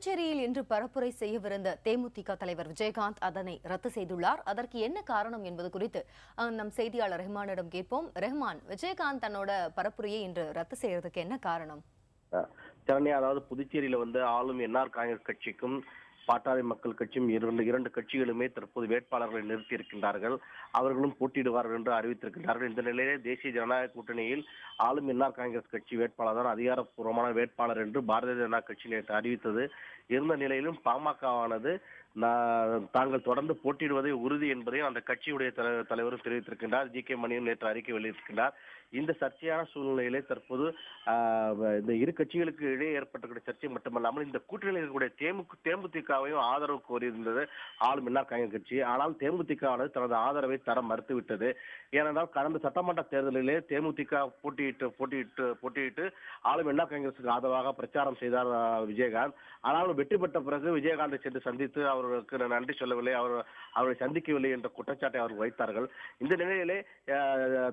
புதுச்சேரியில் இன்று பரப்புரை செய்யவிருந்த தேமுதிக தலைவர் விஜயகாந்த் அதனை ரத்து செய்துள்ளார். அதற்கு என்ன காரணம் என்பது குறித்து நம் செய்தியாளர் ரெஹ்மானிடம் கேட்போம். ரெஹ்மான், விஜயகாந்த் தன்னோட பரப்புரையை இன்று ரத்து செய்யறதுக்கு என்ன காரணம்? சரண்யா, அதாவது புதுச்சேரியில ஆளும் என்ஆர் காங்கிரஸ் கட்சிக்கும் பாட்டாளி மக்கள் கட்சியும் இரண்டு கட்சிகளுமே தற்போது வேட்பாளர்களை நிறுத்தி இருக்கின்றார்கள். அவர்களும் போட்டியிடுவார்கள் என்று அறிவித்திருக்கின்றார்கள். இந்த நிலையிலே தேசிய ஜனநாயக கூட்டணியில் ஆளும் என்ஆர் காங்கிரஸ் கட்சி வேட்பாளர் தான் அதிகாரப்பூர்வமான வேட்பாளர் என்று பாரதிய ஜனதா கட்சி நேற்று அறிவித்தது. இருந்த நிலையிலும் பாமகவானது தாங்கள் தொடர்ந்து போட்டியிடுவதை உறுதி என்பதையும் அந்த கட்சியுடைய தலைவரும் தெரிவித்திருக்கின்றார். ஜி.கே. மணியும் நேற்று அறிக்கை வெளியிட்டிருக்கின்றார். இந்த சர்ச்சையான சூழ்நிலையிலே தற்போது இந்த இரு கட்சிகளுக்கு இடையே ஏற்பட்ட சர்ச்சை மட்டுமல்லாமல் இந்த கூட்டணியில் இருக்கக்கூடிய தேமுதிகவையும் ஆதரவு கோரியிருந்தது ஆளும் என்ஆர் காங்கிரஸ் கட்சி. ஆனால் தேமுதிகவானது தனது ஆதரவை தர மறுத்துவிட்டது. ஏனென்றால் கடந்த சட்டமன்ற தேர்தலிலே தேமுதிக போட்டியிட்டு ஆளும் என்ஆர் காங்கிரசுக்கு ஆதரவாக பிரச்சாரம் செய்தார் விஜயகாந்த். ஆனால் வெற்றி பெற்ற பிறகு விஜயகாந்தை சென்று சந்தித்து அவர்களுக்கு நன்றி சொல்லவில்லை, அவரை சந்திக்கவில்லை என்ற குற்றச்சாட்டை அவர்கள் வைத்தார்கள். இந்த நிலையிலே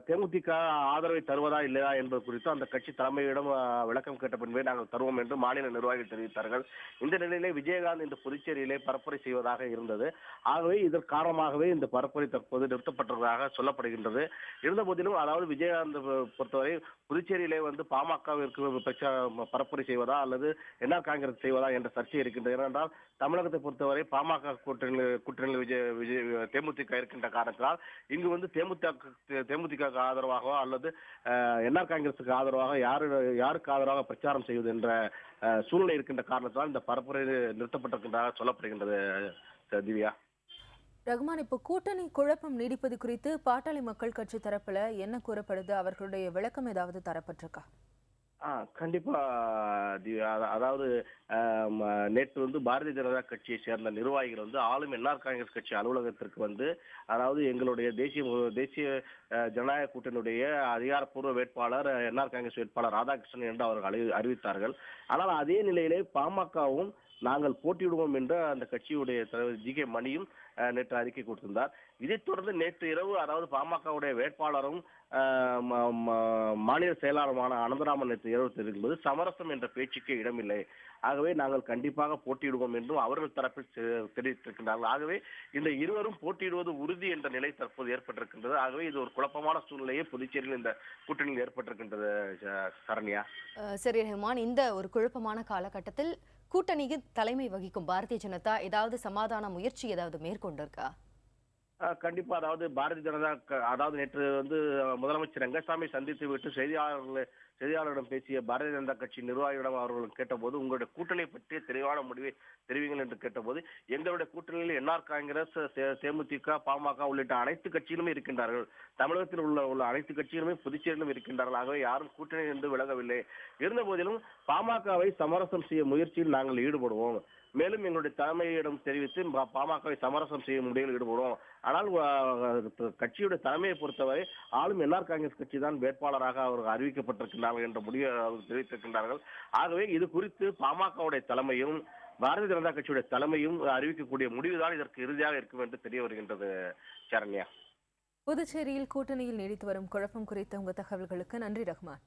தேமுதிக ஆதரவை தருவதா இல்லையா என்பது குறித்து அந்த கட்சி தலைமையிடம் விளக்கம் கேட்ட பின்பே நாங்கள் தருவோம் என்று மாநில நிர்வாகிகள் தெரிவித்தார்கள். இந்த நிலையிலே விஜயகாந்த் இந்த புதுச்சேரியிலே பரப்புரை செய்வதாக இருந்தது. ஆகவே இதற்கு காரணமாகவே இந்த பரப்புரை தற்போது நிறுத்தப்பட்டதாக சொல்லப்படுகின்றது. இருந்த போதிலும், அதாவது விஜயகாந்த் பொறுத்தவரை புதுச்சேரியிலே பாமகவிற்கு பரப்புரை செய்வதா அல்லது என்ஆர் காங்கிரஸ் செய்வதா என்ற சர்ச்சை இருக்கின்றது. ஏனென்றால் தமிழகத்தை பொறுத்தவரை பாமக கூட்டணியில் தேமுதிக இருக்கின்ற காரணத்தினால் இங்கு தேமுதிக ஆதரவாகவோ அல்லது என்ஆர் காங்கிரசுக்கு ஆதரவாக யாருக்கு ஆதரவாக பிரச்சாரம் செய்வது என்ற சூழ்நிலை இருக்கின்ற காரணத்தால் இந்த பரப்புரை நிறுத்தப்பட்டிருக்கின்றதாக சொல்லப்படுகின்றது. திவ்யா, ரகுமான், இப்போ கூட்டணி குழப்பம் நீடிப்பது குறித்து பாட்டாளி மக்கள் கட்சி தரப்புல என்ன கூறப்படுது? அவர்களுடைய விளக்கம் ஏதாவது தரப்பட்டிருக்கா? கண்டிப்பா திவ்யா, அதாவது நேற்று பாரதிய ஜனதா கட்சியை சேர்ந்த நிர்வாகிகள் ஆளும் என்ஆர் காங்கிரஸ் கட்சி அலுவலகத்திற்கு அதாவது எங்களுடைய தேசிய ஜனநாயக கூட்டணியுடைய அதிகாரப்பூர்வ வேட்பாளர் என்ஆர் காங்கிரஸ் வேட்பாளர் ராதாகிருஷ்ணன் என்று அவர்கள் அறிவித்தார்கள். ஆனால் அதே நிலையிலே பாமகவும் நாங்கள் போட்டியிடுவோம் என்று அந்த கட்சியுடைய தலைவர் ஜி.கே. மணியும் நேற்று அறிக்கை கொடுத்திருந்தார். இதைத் தொடர்ந்து நேற்று இரவு, அதாவது பாமகவுடைய வேட்பாளரும் மாநில செயலாளருமான அனந்தராமன் நேற்று இரவு தெரிவிக்கும்போது சமரசம் என்ற பேச்சுக்கே இடமில்லை, ஆகவே நாங்கள் கண்டிப்பாக போட்டியிடுவோம் என்றும் அவர்கள் தரப்பில் தெரிவித்திருக்கின்றார்கள். ஆகவே இந்த இருவரும் போட்டியிடுவது உறுதி என்ற நிலை தற்போது ஏற்பட்டிருக்கின்றது. ஆகவே இது ஒரு குழப்பமான சூழ்நிலையே புதுச்சேரியில் இந்த கூட்டணியில் ஏற்பட்டிருக்கின்றது. சரண்யா, சரி ரெஹ்மான், இந்த ஒரு குழப்பமான காலகட்டத்தில் கூட்டணிக்கு தலைமை வகிக்கும் பாரதிய ஜனதா ஏதாவது சமாதான முயற்சி ஏதாவது மேற்கொண்டிருக்கா? கண்டிப்பா, அதாவது பாரதிய ஜனதா அதாவது நேற்று முதலமைச்சர் ரங்கசாமி சந்தித்து விட்டு செய்தியாளர்களிடம் பேசிய பாரதிய ஜனதா கட்சி நிர்வாகிகளிடம் அவர்கள் கேட்டபோது, உங்களுடைய கூட்டணி பற்றிய தெளிவான முடிவை தெரிவிங்கள் என்று கேட்டபோது, எங்களுடைய கூட்டணியில் என்ஆர் காங்கிரஸ், தேமுதிக, பாமக உள்ளிட்ட அனைத்து கட்சிகளுமே இருக்கின்றார்கள். தமிழகத்தில் உள்ள அனைத்து கட்சிகளுமே புதுச்சேரியிலும் இருக்கின்றார்கள். ஆகவே யாரும் கூட்டணி என்று விலகவில்லை. இருந்த போதிலும் பாமகவை சமரசம் செய்ய முயற்சியில் நாங்கள் ஈடுபடுவோம். மேலும் எங்களுடைய தலைமையிடம் தெரிவித்து பாமகவை சமரசம் செய்யும் முடிவில் ஈடுபடுவோம். ஆனால் கட்சியுடைய தலைமையை பொறுத்தவரை ஆளும் என்ஆர் காங்கிரஸ் கட்சி தான் வேட்பாளராக அவர்கள் அறிவிக்கப்பட்டிருக்கின்றார்கள் என்ற முடிவை அவர்கள் தெரிவித்திருக்கின்றார்கள். ஆகவே இது குறித்து பாமகவுடைய தலைமையும் பாரதிய ஜனதா கட்சியுடைய தலைமையும் அறிவிக்கக்கூடிய முடிவுதான் இதற்கு இறுதியாக இருக்கும் என்று தெரிய வருகின்றது. சரண்யா, புதுச்சேரியில் கூட்டணியில் நீடித்து வரும் குழப்பம் குறித்த உங்கள் தகவல்களுக்கு நன்றி ரஹ்மான்.